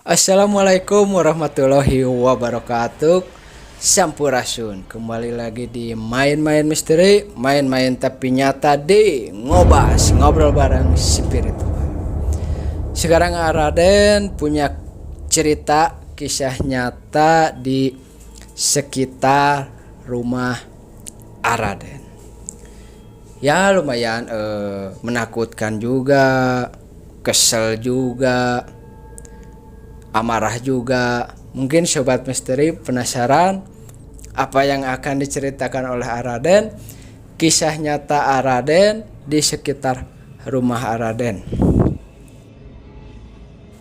Assalamualaikum warahmatullahi wabarakatuh. Sampurasun, kembali lagi di main-main misteri, main-main tapi nyata di ngobas, ngobrol bareng spiritual. Sekarang Raden punya cerita kisah nyata di sekitar rumah Raden. Ya lumayan menakutkan juga, kesel juga, amarah juga. Mungkin sobat misteri penasaran apa yang akan diceritakan oleh Raden, kisah nyata Raden di sekitar rumah Raden.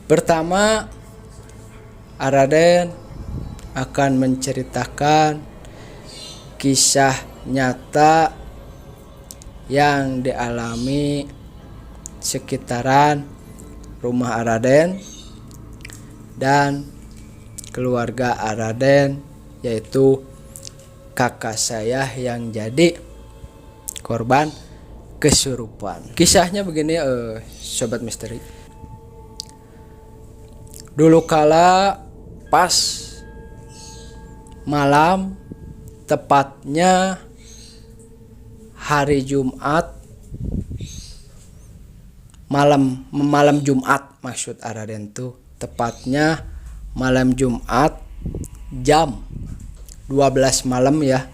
Pertama, Raden akan menceritakan kisah nyata yang dialami sekitaran rumah Raden dan keluarga Raden, yaitu kakak saya yang jadi korban kesurupan. Kisahnya begini sobat misteri. Dulu kala pas malam, tepatnya hari Jumat, malam Jumat maksud Raden tuh, tepatnya malam Jumat jam 12 malam ya.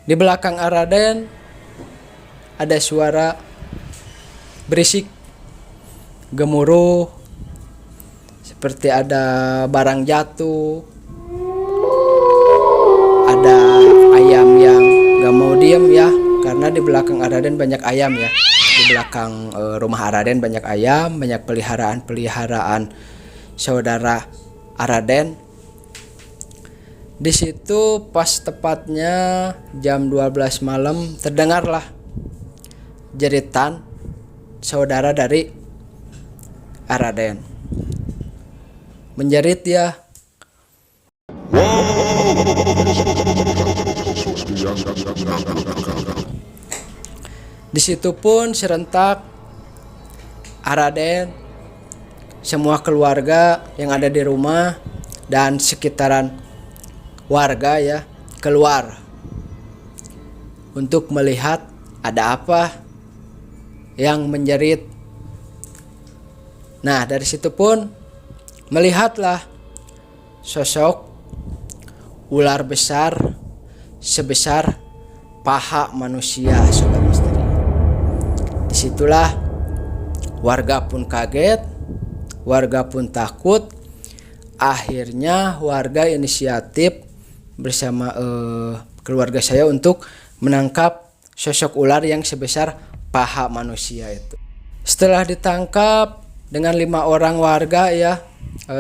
Di belakang Raden ada suara berisik, gemuruh, seperti ada barang jatuh, ada ayam yang gak mau diem ya, karena di belakang Raden banyak ayam ya. Di belakang rumah Raden banyak ayam, banyak peliharaan saudara Raden. Di situ pas tepatnya jam 12 malam terdengarlah jeritan saudara dari Raden. Menjerit ya. Di situ pun serentak Raden, semua keluarga yang ada di rumah dan sekitaran warga ya keluar untuk melihat ada apa yang menjerit. Nah, dari situ pun melihatlah sosok ular besar sebesar paha manusia, sobat misteri. Disitulah warga pun kaget, warga pun takut. Akhirnya warga inisiatif bersama keluarga saya untuk menangkap sosok ular yang sebesar paha manusia itu. Setelah ditangkap dengan 5 orang warga ya,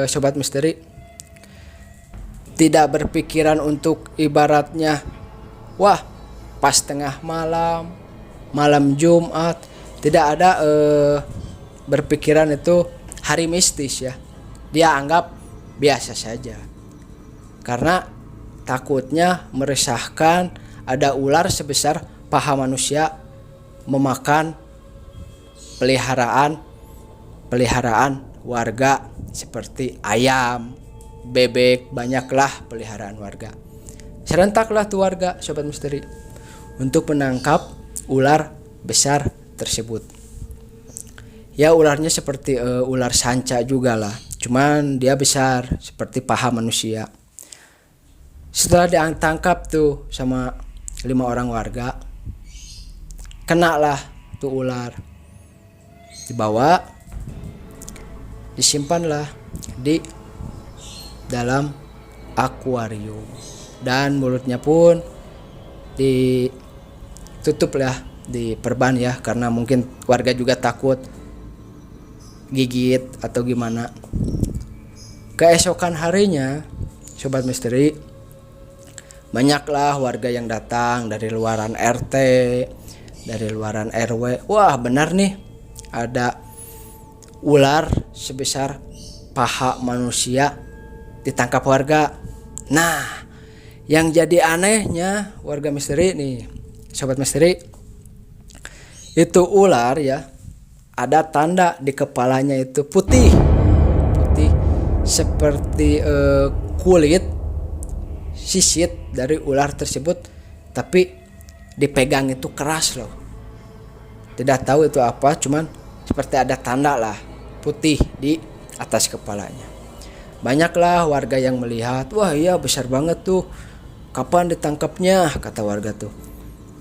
sobat misteri, tidak berpikiran untuk ibaratnya wah pas tengah malam, malam Jumat, tidak ada berpikiran itu hari mistis ya. Dia anggap biasa saja, karena takutnya meresahkan ada ular sebesar paha manusia memakan peliharaan warga seperti ayam, bebek, banyaklah peliharaan warga. Serentaklah tuh warga, sobat misteri, untuk menangkap ular besar tersebut. Ya ularnya seperti ular sanca juga lah, cuman dia besar seperti paha manusia. Setelah ditangkap tuh sama 5 orang warga, kenalah tuh ular, dibawa, disimpanlah di dalam akuarium, dan mulutnya pun ditutup lah, diperban ya, karena mungkin warga juga takut gigit atau gimana. Keesokan harinya, sobat misteri, banyaklah warga yang datang dari luaran RT, dari luaran RW. Wah benar nih, ada ular sebesar paha manusia ditangkap warga. Nah, yang jadi anehnya warga misteri nih, sobat misteri, itu ular ya, ada tanda di kepalanya itu putih, seperti kulit sisit dari ular tersebut, tapi dipegang itu keras loh. Tidak tahu itu apa, cuman seperti ada tanda lah putih di atas kepalanya. Banyaklah warga yang melihat, wah iya besar banget tuh, kapan ditangkapnya, kata warga tuh.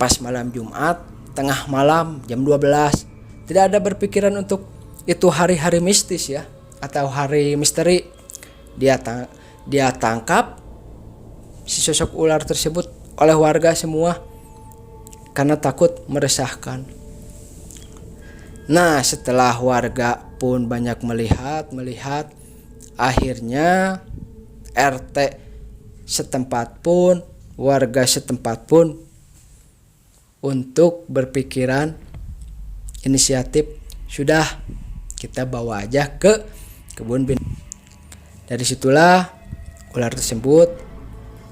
Pas malam Jumat, tengah malam jam 12. Tidak ada berpikiran untuk itu hari-hari mistis ya, atau hari misteri. Dia tangkap si sosok ular tersebut oleh warga semua karena takut meresahkan. Nah, setelah warga pun banyak melihat, akhirnya RT setempat pun, warga setempat pun untuk berpikiran inisiatif, sudah kita bawa aja ke kebun binatang. Dari situlah ular tersebut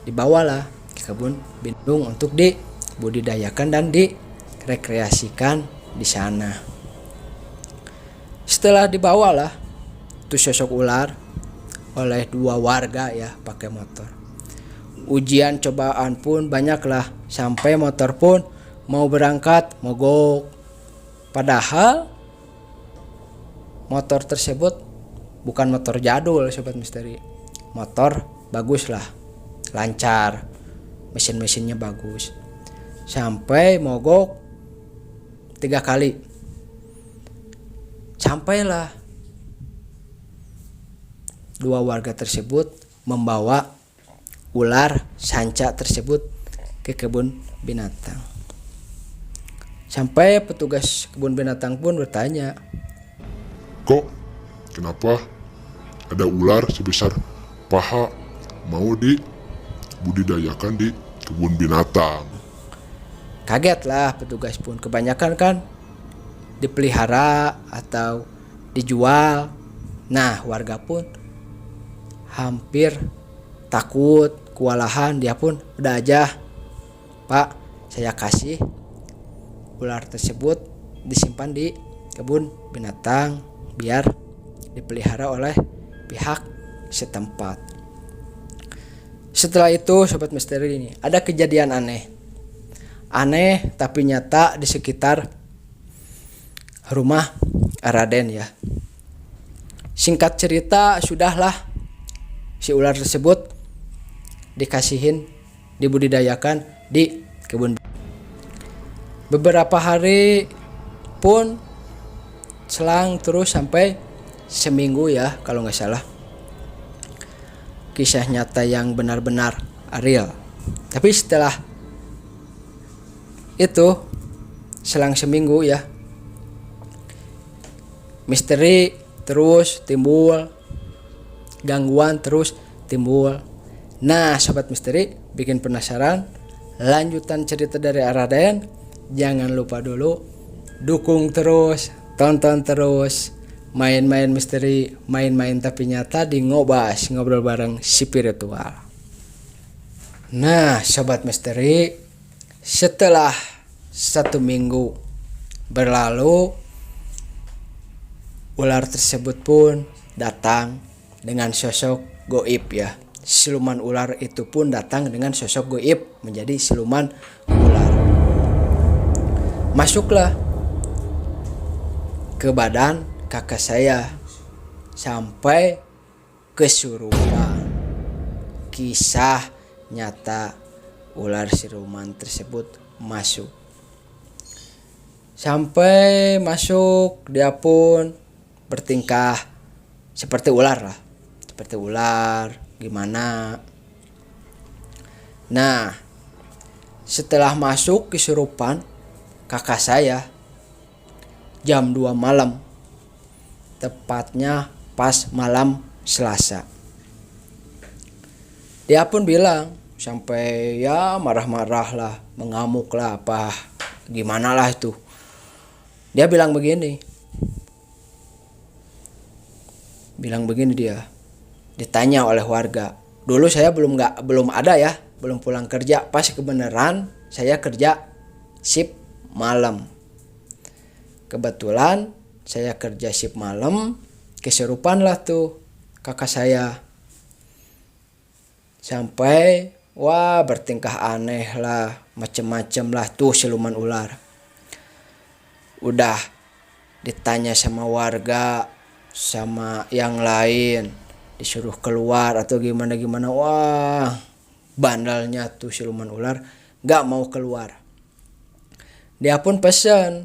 dibawalah ke kebun binatang untuk dibudidayakan dan direkreasikan di sana. Setelah dibawalah tuh sosok ular oleh 2 warga ya pakai motor. Ujian cobaan pun banyaklah, sampai motor pun mau berangkat mogok. Padahal motor tersebut bukan motor jadul sobat misteri. Motor bagus lah, lancar, mesin-mesinnya bagus. Sampai mogok 3 kali. Sampailah 2 warga tersebut membawa ular sanca tersebut ke kebun binatang. Sampai petugas kebun binatang pun bertanya, kok kenapa ada ular sebesar paha mau dibudidayakan di kebun binatang? Kagetlah petugas pun, kebanyakan kan dipelihara atau dijual. Nah, warga pun hampir takut, kewalahan. Dia pun udah aja, Pak, saya kasih ular tersebut disimpan di kebun binatang biar dipelihara oleh pihak setempat. Setelah itu sobat misteri, ini ada kejadian aneh tapi nyata di sekitar rumah Raden ya. Singkat cerita, sudahlah si ular tersebut dikasihin, dibudidayakan di kebun. Beberapa hari pun selang terus sampai seminggu ya kalau nggak salah. Kisah nyata yang benar-benar real. Tapi setelah itu selang seminggu ya, misteri terus timbul, gangguan terus timbul. Nah sobat misteri, bikin penasaran lanjutan cerita dari Raden? Jangan lupa dulu dukung terus, tonton terus main-main misteri, main-main tapi nyata di Ngobas, ngobrol bareng spiritual. Nah sobat misteri, setelah 1 minggu berlalu, ular tersebut pun datang dengan sosok goib ya. Siluman ular itu pun datang dengan sosok goib menjadi siluman ular. Masuklah ke badan kakak saya sampai kesurupan. Kisah nyata ular siluman tersebut masuk. Sampai masuk, dia pun bertingkah seperti ular lah. Seperti ular, gimana. Nah, setelah masuk kesurupan kakak saya jam 2 malam. Tepatnya pas malam Selasa. Dia pun bilang, sampai ya marah-marah lah, mengamuk lah, apa gimana lah itu. Dia bilang begini dia, ditanya oleh warga. Dulu saya belum ada ya, belum pulang kerja. Pas kebenaran saya kerja shift malam. Kebetulan saya kerja shift malam, kesurupan lah tuh kakak saya. Sampai wah bertingkah aneh lah, macem-macem lah tuh siluman ular. Udah ditanya sama warga, sama yang lain, disuruh keluar atau gimana-gimana. Wah bandelnya tuh siluman ular gak mau keluar. Dia pun pesen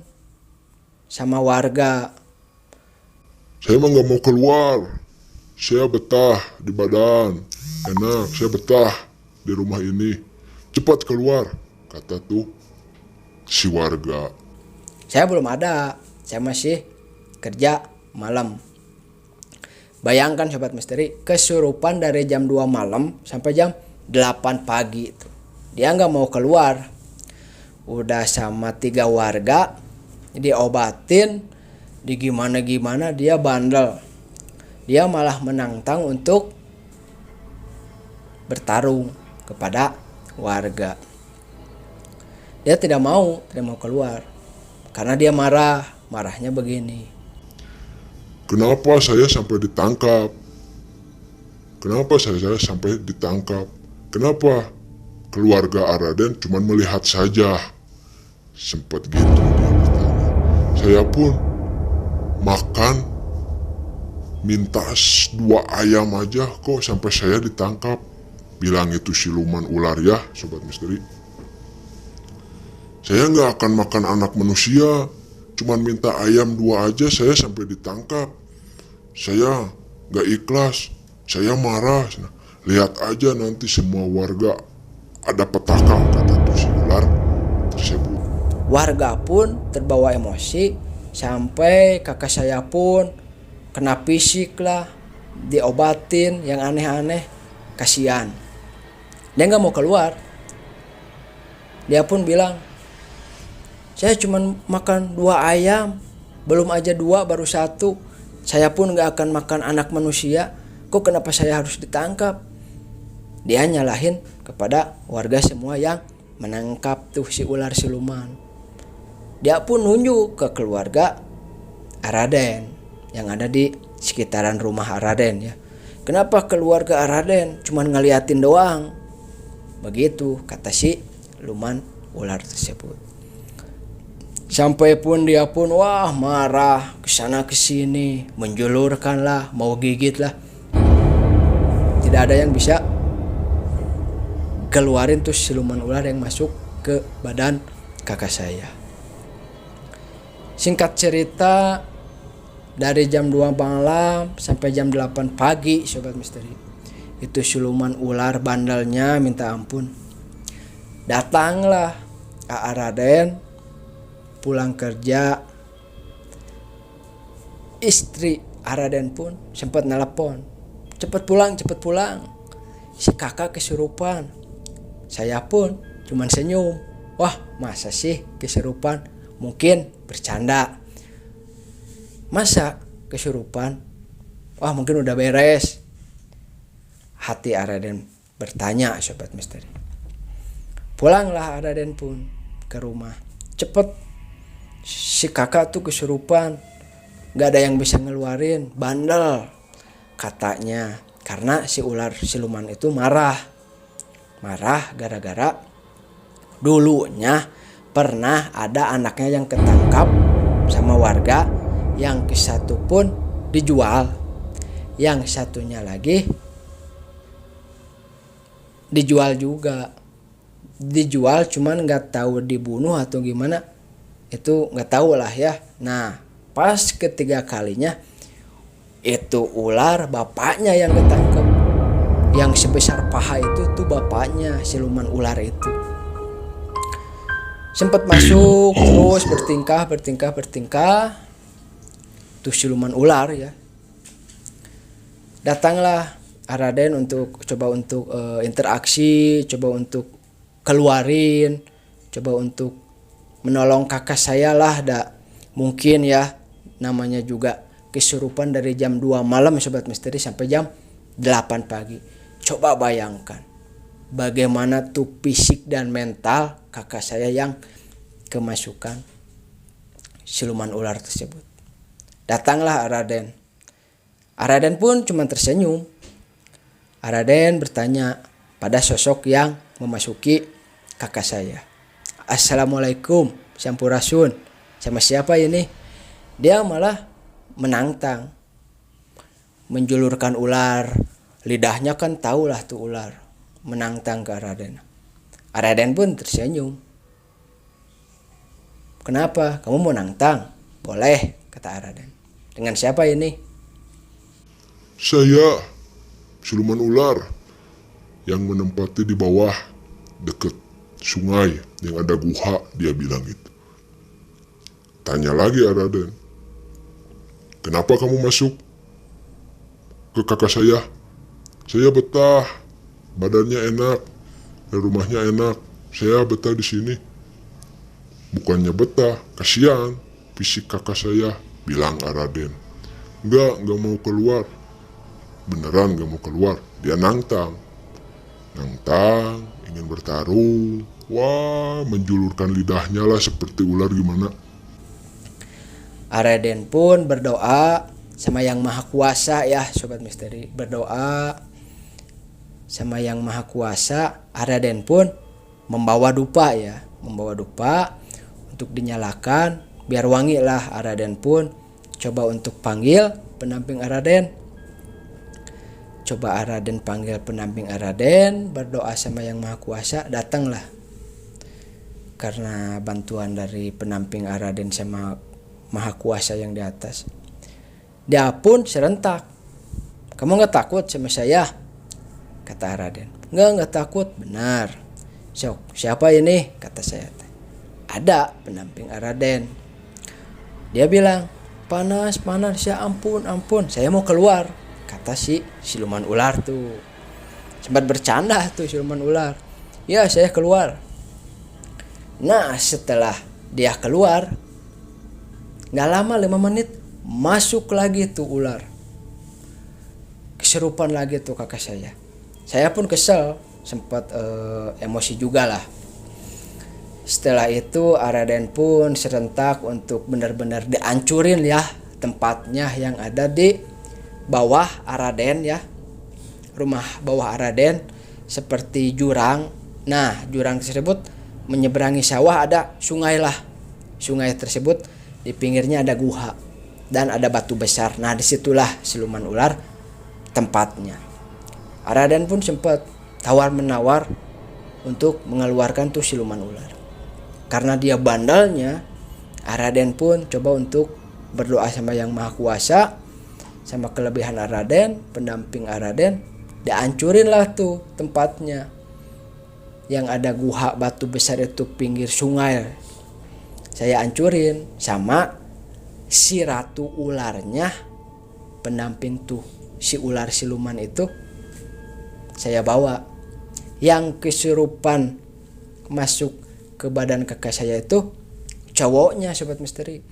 sama warga, Saya mah nggak mau keluar. Saya betah di badan. Enak, saya betah di rumah ini. Cepat keluar, kata tuh si warga. saya belum ada, saya masih kerja malam. Bayangkan sobat misteri, kesurupan dari jam 2 malam sampai jam 8 pagi itu. Dia nggak mau keluar. Udah sama 3 warga diobatin, di gimana-gimana dia bandel. Dia malah menantang untuk bertarung kepada warga. Dia tidak mau keluar karena dia marahnya begini. Kenapa saya sampai ditangkap? Kenapa saya sampai ditangkap? Kenapa keluarga Araden cuma melihat saja? Sempat gitu dia bertanya. Saya pun makan, minta 2 ayam aja kok sampai saya ditangkap. Bilang itu siluman ular ya, sobat misteri. Saya nggak akan makan anak manusia, cuman minta ayam 2 aja saya sampai ditangkap. Saya nggak ikhlas, saya marah. Lihat aja nanti semua warga ada petaka, kata tuh si ular tersebut. Warga pun terbawa emosi, sampai kakak saya pun kena fisik lah, diobatin yang aneh-aneh. Kasihan, dia nggak mau keluar. Dia pun bilang, saya cuma makan 2 ayam, belum aja 2 baru 1. Saya pun nggak akan makan anak manusia, kok kenapa saya harus ditangkap? Dia nyalahin kepada warga semua yang menangkap tuh si ular siluman. Dia pun nunjuk ke keluarga Araden yang ada di sekitaran rumah Araden ya. Kenapa keluarga Araden cuman ngeliatin doang? Begitu kata si siluman ular tersebut. Sampai pun dia pun wah marah, kesana kesini, menjulurkan lah, mau gigit lah. Tidak ada yang bisa keluarin tuh siluman ular yang masuk ke badan kakak saya. Singkat cerita, dari jam 2 malam sampai jam 8 pagi sobat misteri, itu siluman ular bandelnya minta ampun. Datanglah Araden pulang kerja. Istri Araden pun sempat nelpon, cepet pulang, si kakak kesurupan. Saya pun cuman senyum, wah masa sih kesurupan, mungkin bercanda. Masa kesurupan? Wah mungkin udah beres. Hati Araden bertanya sobat misteri. Pulanglah Araden pun ke rumah. Cepet, si kakak tuh kesurupan, gak ada yang bisa ngeluarin, bandel katanya. Karena si ular siluman itu marah gara-gara dulunya pernah ada anaknya yang ketangkap sama warga, yang satu pun dijual, yang satunya lagi dijual juga. Dijual cuman nggak tahu dibunuh atau gimana, itu nggak tahu lah ya. Nah pas ketiga kalinya itu ular bapaknya yang ketangkep, yang sebesar paha itu tuh bapaknya siluman ular itu. Sempat masuk terus bertingkah tuh siluman ular ya. Datanglah Araden untuk coba untuk interaksi, coba untuk keluarin, coba untuk menolong kakak saya lah. Mungkin ya namanya juga kesurupan dari jam 2 malam sobat misteri sampai jam 8 pagi. Coba bayangkan bagaimana tuh fisik dan mental kakak saya yang kemasukan siluman ular tersebut. Datanglah Araden. Raden pun cuma tersenyum. Raden bertanya pada sosok yang memasuki kakak saya. Assalamualaikum, Sampurasun. Sama siapa ini? Dia malah menantang. Menjulurkan ular. Lidahnya kan tahulah tuh ular. Menantang ke Raden. Raden pun tersenyum. Kenapa? Kamu mau nantang? Boleh, kata Raden. Dengan siapa ini? Saya, siluman ular yang menempati di bawah dekat sungai yang ada guha, dia bilang itu. Tanya lagi Raden, kenapa kamu masuk ke kakak saya? Saya betah, badannya enak, rumahnya enak, saya betah di sini. Bukannya betah, kasihan fisik kakak saya, bilang Raden. Enggak mau keluar. Beneran gak mau keluar. Dia nantang, ingin bertarung. Wah, menjulurkan lidahnya lah seperti ular gimana. Raden pun berdoa sama Yang Maha Kuasa ya Sobat Misteri. Berdoa sama Yang Maha Kuasa. Raden pun membawa dupa ya. Membawa dupa untuk dinyalakan. Biar wangi lah. Raden pun coba untuk panggil pendamping Raden. Coba Raden panggil pendamping Raden, berdoa sama Yang Maha Kuasa, datanglah. Karena bantuan dari pendamping Raden sama Maha Kuasa yang di atas. Dia pun serentak. Kamu gak takut sama saya? Kata Raden. Gak takut, benar. Sok, siapa ini? Kata saya. Ada pendamping Raden. Dia bilang, panas, ya ampun, saya mau keluar. Kata si siluman ular tuh. Sempat bercanda tuh siluman ular. Ya, saya keluar. Nah, setelah dia keluar, gak lama 5 menit masuk lagi tuh ular. Keserupan lagi tuh kakak saya. Saya pun kesel, sempat emosi juga lah. Setelah itu Raden pun serentak untuk benar-benar dihancurin ya tempatnya yang ada di bawah Raden ya. Rumah bawah Raden seperti jurang. Nah, jurang tersebut menyeberangi sawah, ada sungai lah. Sungai tersebut di pinggirnya ada guha dan ada batu besar. Nah, disitulah siluman ular tempatnya. Raden pun sempat tawar-menawar untuk mengeluarkan tuh siluman ular. Karena dia bandalnya, Raden pun coba untuk berdoa sama Yang Maha Kuasa, sama kelebihan Raden, pendamping Raden, dihancurin lah tuh tempatnya. Yang ada guha batu besar itu pinggir sungai. Saya hancurin sama si ratu ularnya, pendamping tuh si ular siluman itu saya bawa. Yang kesurupan masuk ke badan kakak saya itu cowoknya Sobat Misteri.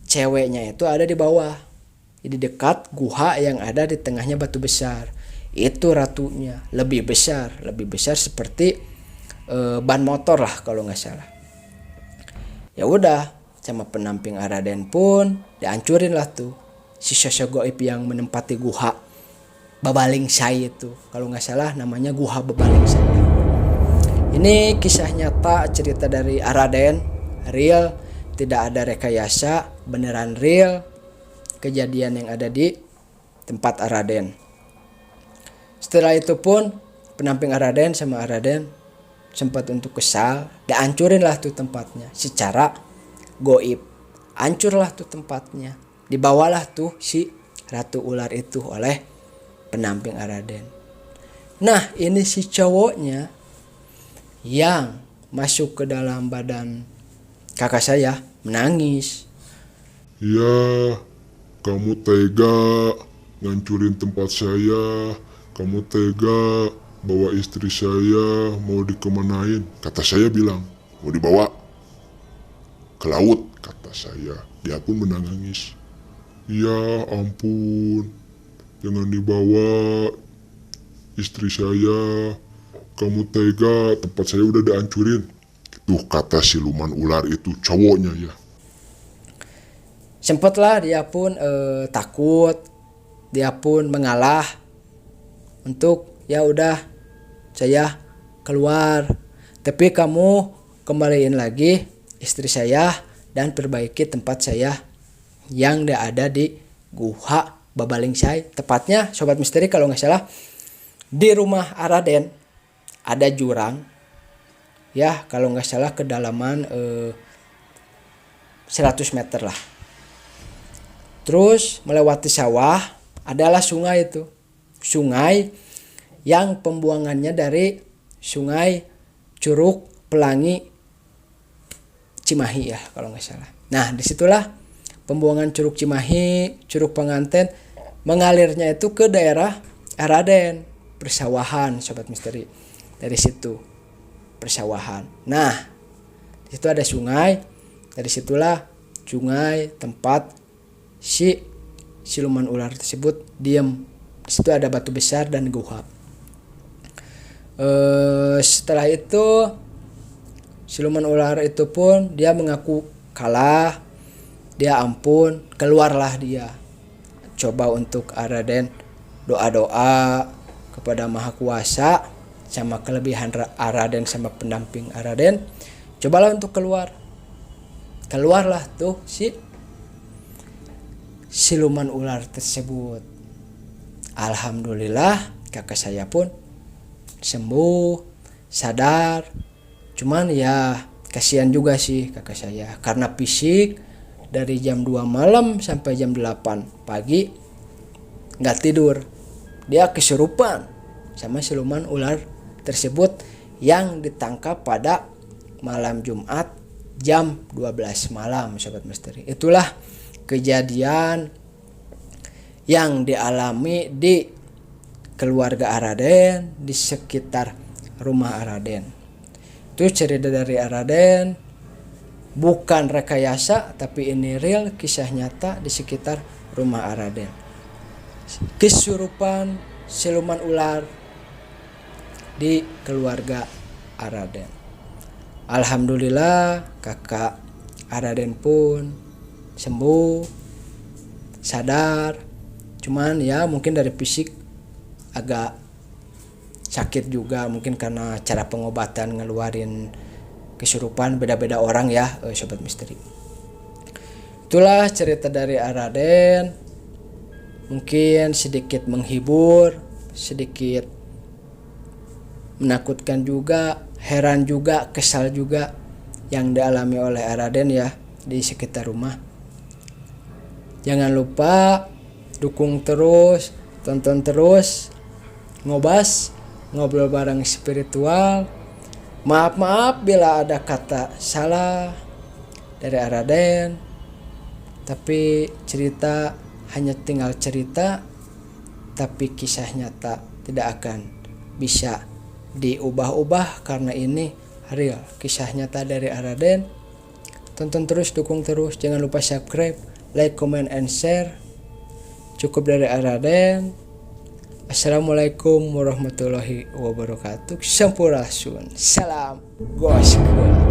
Ceweknya itu ada di bawah. Jadi dekat guha yang ada di tengahnya batu besar. Itu ratunya, lebih besar seperti ban motor lah kalau nggak salah. Ya udah, sama pendamping Raden pun dihancurin lah tuh si sosok gaib yang menempati guha Babaling Sai itu. Kalau nggak salah namanya guha Babaling Sai. Ini kisah nyata, cerita dari Raden, real, tidak ada rekayasa, beneran real. Kejadian yang ada di tempat Raden. Setelah itu pun pendamping Raden sama Raden sempat untuk kesal, dihancurin lah tuh tempatnya secara goib. Hancurlah tuh tempatnya. Dibawalah tuh si ratu ular itu oleh pendamping Raden. Nah, ini si cowoknya yang masuk ke dalam badan kakak saya menangis. Ya, kamu tega ngancurin tempat saya, kamu tega bawa istri saya, mau dikemanain? Kata saya bilang, mau dibawa ke laut, kata saya. Dia pun menangis. Ya ampun, jangan dibawa istri saya, kamu tega, tempat saya udah dihancurin. Itu kata siluman ular itu, cowoknya ya. Sempatlah dia pun takut, dia pun mengalah untuk ya udah saya keluar, tapi kamu kembaliin lagi istri saya dan perbaiki tempat saya yang ada di Guha Babalingsai. Tepatnya Sobat Misteri kalau nggak salah di rumah Araden ada jurang ya, kalau nggak salah kedalaman 100 meter lah. Terus melewati sawah adalah sungai itu. Sungai yang pembuangannya dari sungai Curug Pelangi Cimahi ya kalau nggak salah. Nah disitulah pembuangan Curug Cimahi, Curug Penganten mengalirnya itu ke daerah Araden, persawahan Sobat Misteri. Dari situ persawahan. Nah di situ ada sungai. Dari situlah sungai tempat si siluman ular tersebut diam. Di situ ada batu besar dan guha. Setelah itu siluman ular itu pun dia mengaku kalah, dia ampun, keluarlah dia. Coba untuk Araden doa-doa kepada Maha Kuasa sama kelebihan Araden sama pendamping Araden. Cobalah untuk keluar. Keluarlah tuh si siluman ular tersebut. Alhamdulillah kakak saya pun sembuh, sadar. Cuman ya kasihan juga sih kakak saya karena fisik dari jam 2 malam sampai jam 8 pagi nggak tidur. Dia kesurupan sama siluman ular tersebut yang ditangkap pada malam Jumat jam 12 malam Sobat Misteri. Itulah kejadian yang dialami di keluarga Araden di sekitar rumah Araden. Itu cerita dari Araden, bukan rekayasa tapi ini real kisah nyata di sekitar rumah Araden. Kesurupan siluman ular di keluarga Araden. Alhamdulillah kakak Araden pun sembuh, sadar. Cuman ya mungkin dari fisik agak sakit juga, mungkin karena cara pengobatan ngeluarin kesurupan beda-beda orang ya Sobat Misteri. Itulah cerita dari Araden, mungkin sedikit menghibur, sedikit menakutkan juga, heran juga, kesal juga yang dialami oleh Araden ya di sekitar rumah. Jangan lupa dukung terus, tonton terus Ngobas, ngobrol bareng spiritual. Maaf bila ada kata salah dari Araden, tapi cerita hanya tinggal cerita, tapi kisah nyata tidak akan bisa diubah-ubah karena ini real kisah nyata dari Araden. Tonton terus, dukung terus, jangan lupa subscribe, like, comment, and share. Cukup dari Araden. Assalamualaikum warahmatullahi wabarakatuh. Sampurasun. Salam Goskul.